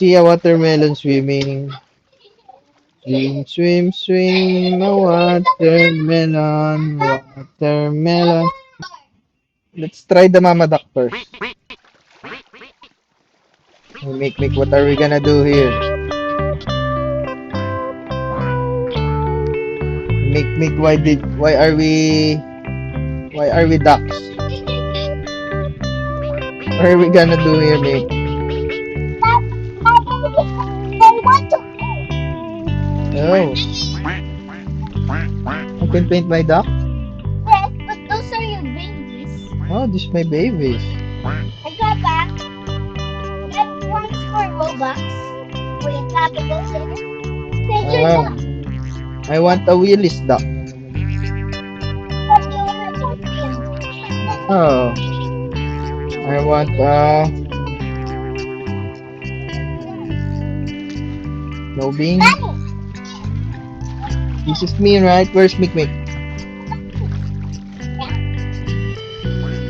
See a watermelon swimming. Swim, swim, swim, a watermelon, watermelon. Let's try the mama duck first. Make, what are we gonna do here? Make, why are we ducks? What are we gonna do here, make? Oh, I can paint my duck? Yes, but those are your babies. Oh, this is my babies. I got back. That one's for Robux. Wait, capital there. Then your Oh, duck. I want a Willis duck. What do you want to talk to him? Oh, I want no bean. Daddy! This is me, right? Where's Mick?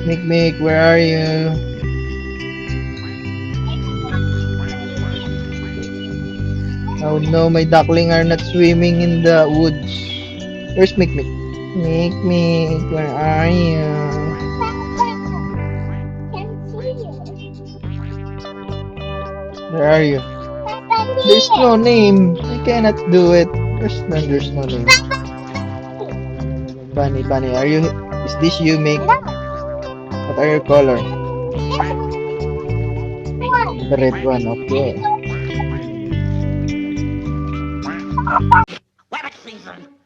Mick, where are you? Oh no, my duckling are not swimming in the woods. Where's Mick? Mick, where are you? Papa! Can't see you. Where are you? Papa There's here! no name. I cannot do it. There's no name. Bunny, are you? Is this you, Mick? No! What are your color? This one! The red one. Okay. Rabbit season!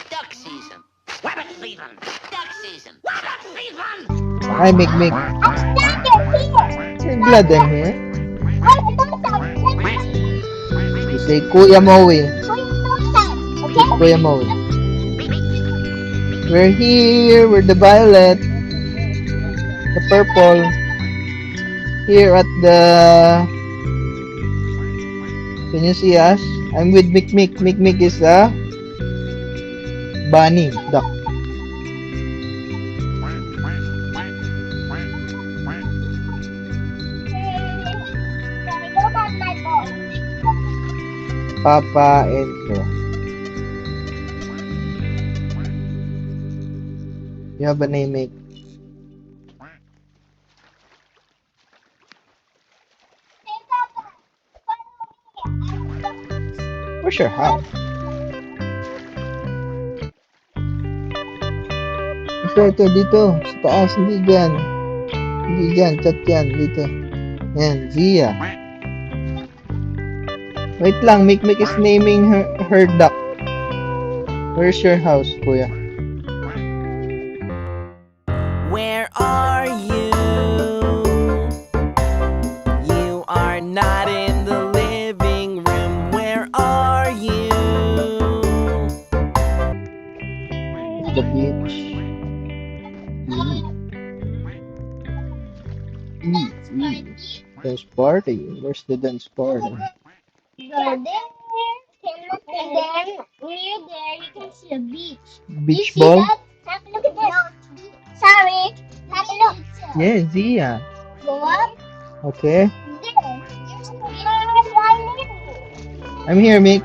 Duck season! Rabbit season! Duck season! Rabbit season! Hi, Mick. I'm glad you're here! You're glad I'm here. Wait, don't sound. You say Kuya Moe. Wait, don't sound. Who's Okay? Kuya Moe? We're here. We're the violet, the purple. Here at the. Can you see us? I'm with Mick. Mick is a bunny duck. Can I go back my ball? Papa and Fro. You have a name, Mick. Hey, Papa. Follow me. Where's your house? Ito, dito. Sa taas, hindi dyan. Hindi dyan, chat yan, dito. Yan, Zia. Wait lang, Mick is naming her duck. Where's your house, kuya? Where are you? You are not in the living room. Where are you? It's the beach. Dance party. Where's the dance party? Go there. And then when you're there, you can see a beach. You Beach see ball? that? Have a look at this. Sorry. Have a look. Yeah, Zia. Go up. Okay. There. There's a beach. I'm here, Mick.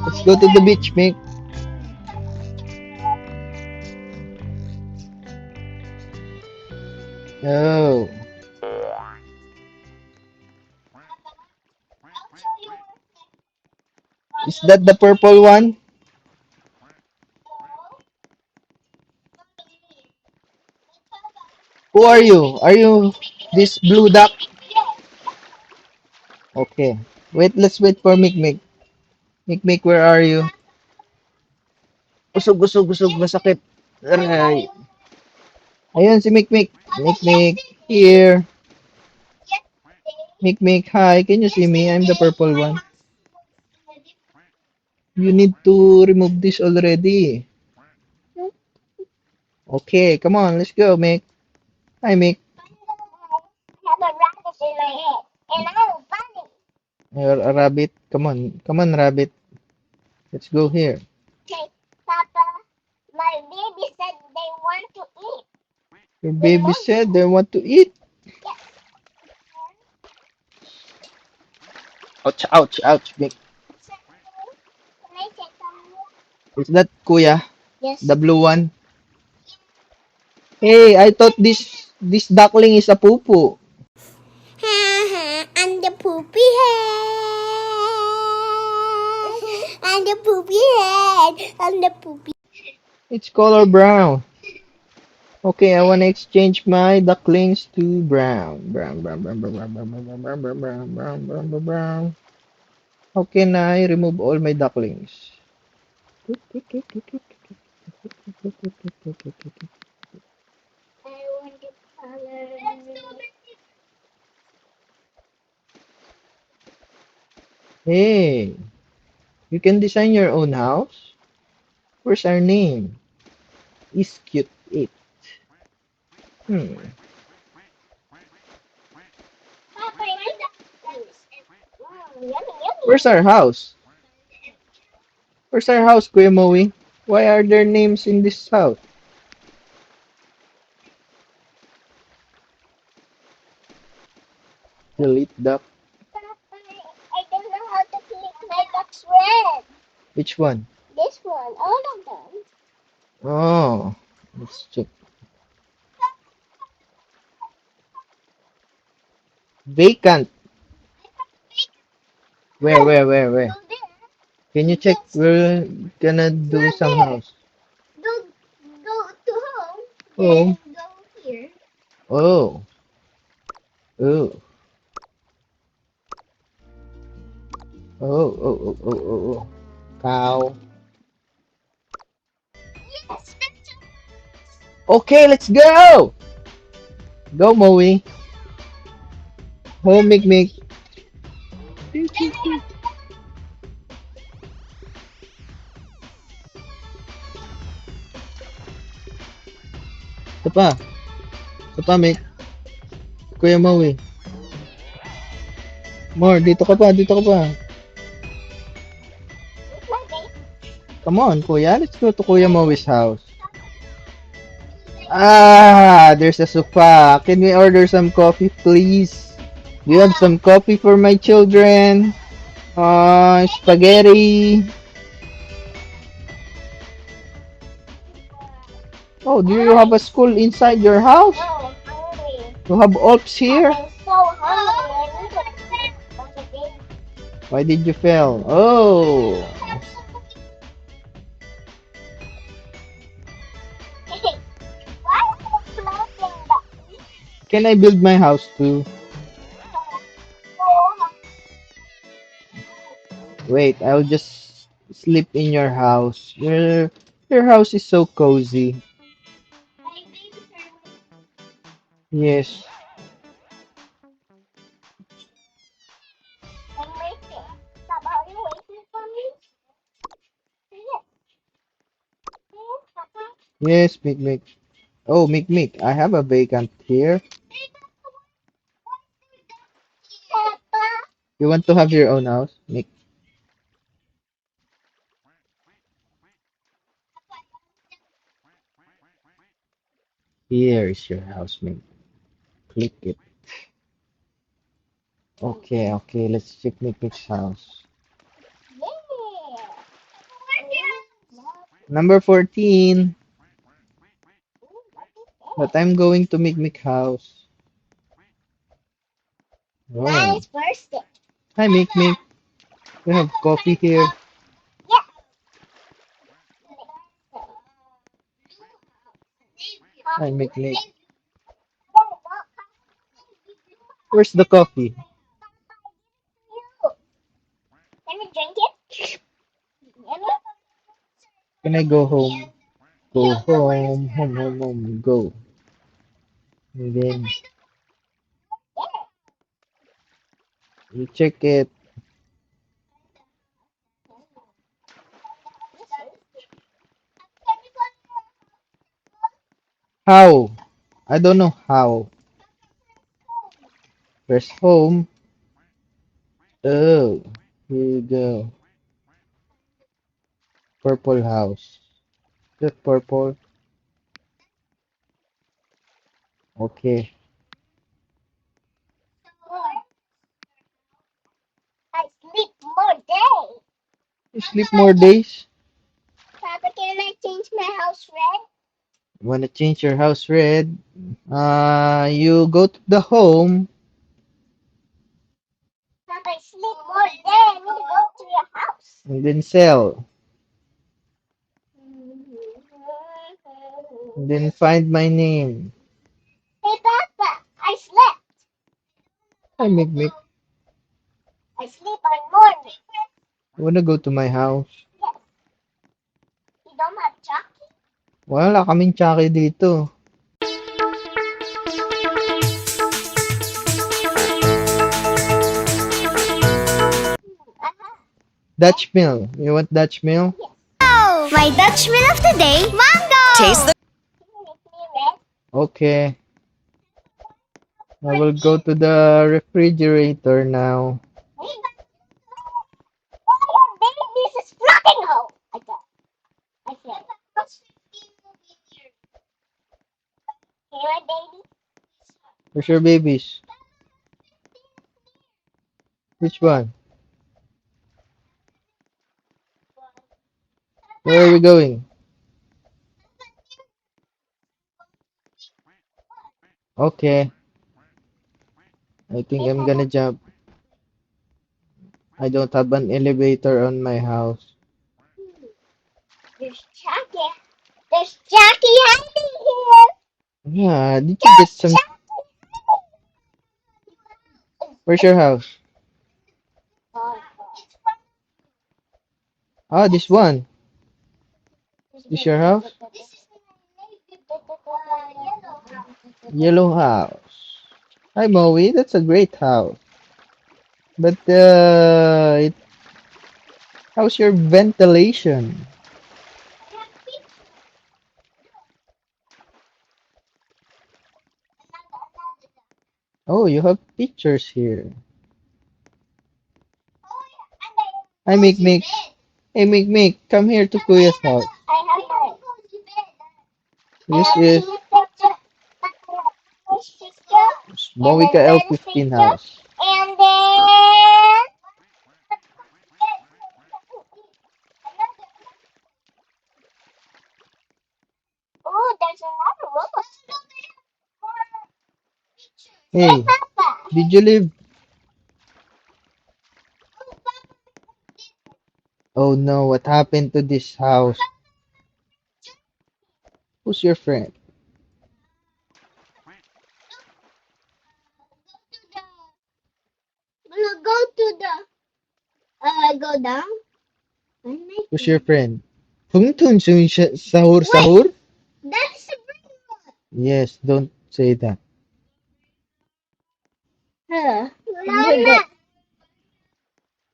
Let's go to the beach, Mick. Oh. Is that the purple one? Who are you? Are you this blue duck? Okay. Wait, let's wait for Mick. Mick, where are you? Usog, masakit. Aray. Ayun si Mick. Mick, here. Mick, hi. Can you see me? I'm the purple one. You need to remove this already. Okay, come on, let's go, Mick. Hi, Mick. I have a rabbit in my head. And I'm a bunny. You're a rabbit. Come on, rabbit. Let's go here. Hey, Papa, my baby said they want to eat. Your baby said they want to eat. Yes. Ouch, ouch, ouch. Mick. Can I take some? Is that Kuya? Yes. The blue one? Hey, I thought this duckling is a poo-poo. And the poopy head. And the poopy head. And the poopy. It's color brown. Okay, I wanna exchange my ducklings to brown. Brown, brown, brown, brown, brown, brown, brown, brown, brown, brown, brown, brown, brown, brown. How can I remove all my ducklings? I want the color. Let's do Hey, you can design your own house? Where's our name? Is cute it. Hmm. Papa, I like that. Yummy, yummy. Where's our house? Where's our house, Kuya Moe? Why are there names in this house? Delete duck. Papa, I don't know how to clean my duck's red. Which one? This one, all of them. Oh, let's check. Vacant. Where? Go there. Can you check? We're gonna do some house. Go, go to home. Home. Then go here. Oh, oh, oh. Cow. Yes, that's Okay, let's go. Go, Moe. Home, Mick. Ito pa. Ito pa, Mick. Kuya Moe. More, dito ka pa. my base. Come on, Kuya. Let's go to Kuya Moe's house. Ah, there's a sofa. Can we order some coffee, please? Do you have some coffee for my children? Spaghetti. Oh, do you have a school inside your house? No, I'm hungry. You have Alps here? I'm so hungry. I need to on the game. Why did you fail? Oh, Why are you floating that? can I build my house too? Wait, I'll just sleep in your house. Your house is so cozy. Yes. I'm waiting. Stop, are you waiting for me? Yes. Yes, Mick. Oh, Mick. I have a vacant here. Papa. You want to have your own house, Mick? Here is your house, Mick. Click it. Okay. Let's check Mick's house. Yeah. Number 14. But I'm going to Mick house. Oh. Nice birthday. Hi, Mick. We have coffee here. Yeah. Hi, Mick. Where's the coffee? Can we drink it? Can I go home? Go home. Go. And then you check it. How? I don't know how. Where's home? Oh, here you go. Purple house. That purple. Okay. You sleep more days? Papa, can I change my house red? Wanna change your house red? You go to the home Papa, I sleep more day. I need to go to your house. and then sell. And then find my name. Hey, Papa, I slept. I make. I sleep on morning. Wanna go to my house? Yes. You don't have chocolate? Wala kaming tsake dito. Uh-huh. Dutch mill. You want Dutch mill? Yes. Oh, my Dutch meal of the day, mango. Taste the Can you make me red? Okay. I will go to the refrigerator now. Hey, why your babies is floating home? I thought. I said. Hey, my baby. Where's your babies? Which one? Where are we going? Okay. I think Hey, I'm Papa. gonna jump. I don't have an elevator on my house. There's Jackie. There's Jackie hiding here. Yeah, did you get There's some? Jackie hiding. Where's your house? Ah, this one. This your house? Yellow house. Hi, Moe. That's a great house. But how's your ventilation? Oh, you have pictures here. Hi, Mick. Hey, Mick, come here to Kuya's house. I have This and is then Moika Ben's L15 picture, house. and then oh, there's another robot. Hey, Hey, Papa. did you leave? Oh no, what happened to this house? Who's your friend? Go to the go down. Who's your friend? Tungtun sahur Wait, sahur? that's a green one. Yes, don't say that. Mama,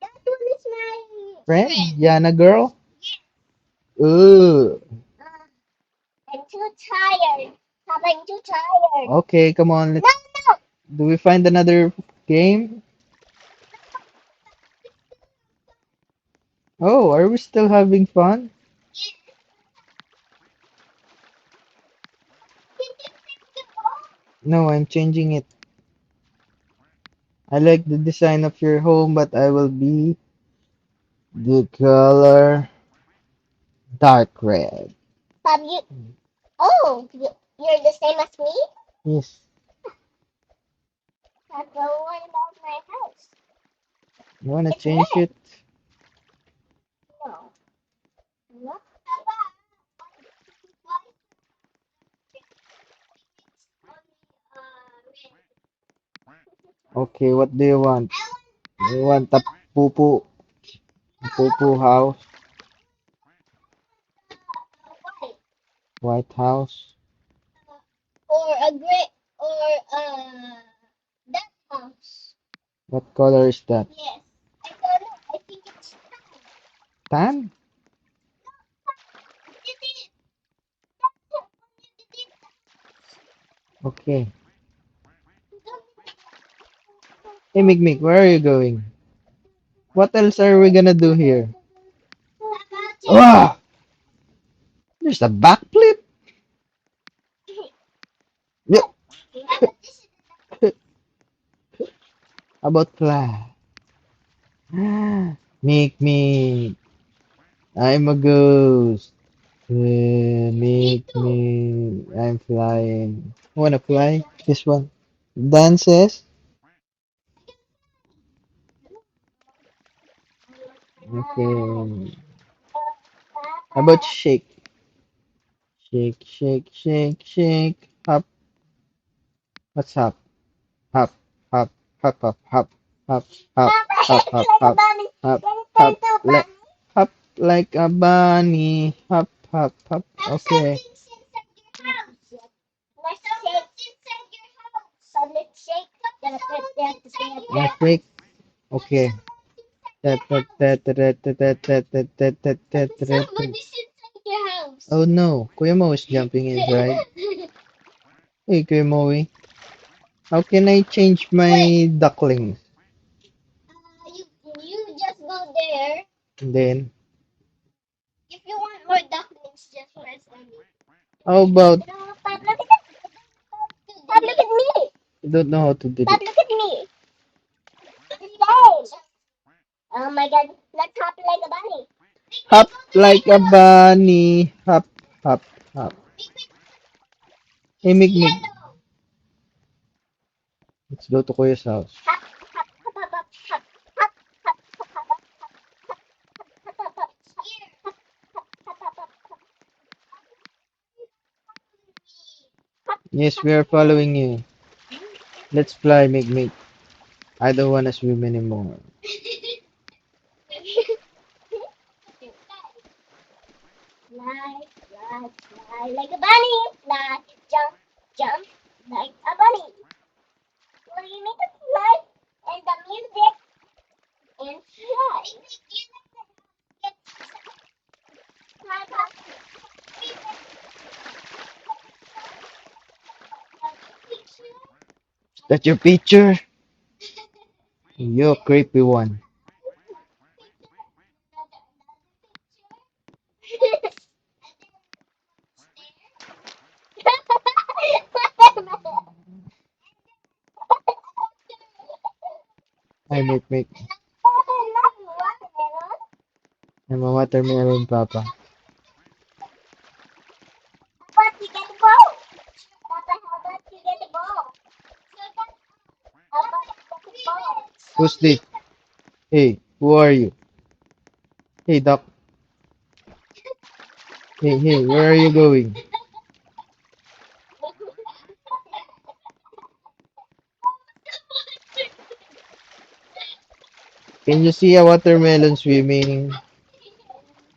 that one is my Friend? friend. Yana girl? Ooh. I'm too tired. Papa, I'm too tired. Okay, come on. No, Let's. no. Do we find another game? Oh, are we still having fun? No, I'm changing it. I like the design of your home, but I will be the color dark red. Papa, you're the same as me? Yes. Papa, what about my house? You wanna It's change red. it? No. No. Okay, what do you want? You want a poo house, White. white house? Or a gray or that house. What color is that? Yes. I don't know. I think it's Tan? Okay. Hey, Mick, where are you going? What else are we gonna do here? Ah! There's a backflip? Yep. How about fly? Mick. I'm a ghost. Make me. I'm flying. Wanna fly? This one. Dances. Okay. How about shake? Shake, shake, shake, shake. Hop. What's hop? Hop, hop, hop, hop, hop, hop, hop, hop, hop, hop, hop, hop, like, hop like a bunny. Hop, hop, hop. Okay. Let's shake. Okay. Tat, tat, tat, tat, tat, tat, tat, tat, tat, tat, tat, tat, tat. Oh no, Kuya Mo is jumping inside. Hey, Kuya Moe, how can I change my ducklings? You just go there. And then, If you want more ducklings, just press on it. how about, Pop, look at that. Pop, look at me. I don't know how to do Pop, it. look at me. Yes. Oh my god. Let's hop like a bunny. Hop like a bunny. Hop, hop, hop. Hey, Mig, Mig. Let's go to Kuya's house. Hop, hop, hop, hop, hop, hop, hop, hop, hop, hop, hop, hop, hop, hop. Here. Hop, hop, hop, hop, hop. Yes, we are following you. Let's fly, Mig, Mig. I don't want to swim anymore. Fly, fly, fly like a bunny. Fly, jump, jump like a bunny. Well, you need to fly and the music and fly. Fly, fly. That's your picture? You creepy one. Hi, Mig, Mig. I'm a watermelon, Papa. But you get a ball. Papa, how about you get a ball? How about you get a ball? Who's this? Hey, who are you? Hey, Doc. Hey, hey, where are you going? Can you see a watermelon swimming?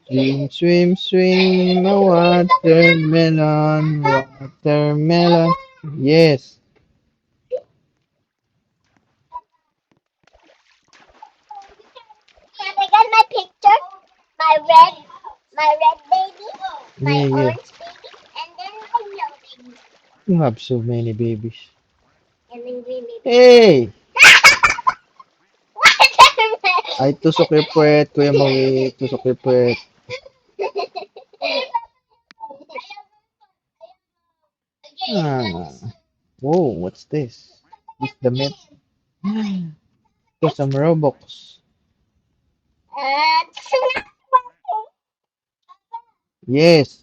Swim, swim, swim, a watermelon, watermelon. Yes. Can I get my picture? My red baby, my Yeah, yeah. orange baby, and then my yellow baby, You have so many babies. and then green baby. Hey! Watermelon. Ay, tusok yung puwet, Kuya Maui. Tusok yung puwet. Ah. Whoa, what's this? Is the myth? To some Robux. Yes.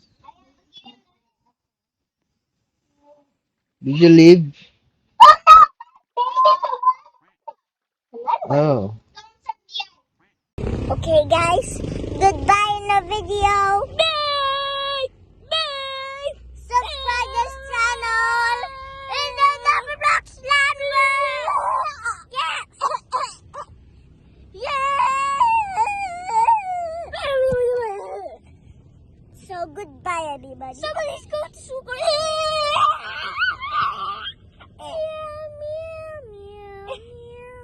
Did you leave? Oh. Okay, guys. Goodbye in the video. Bye. Bye. Subscribe this channel. And then the Roblox Landlord. Yeah. Yeah. So goodbye, everybody. Somebody's going to super.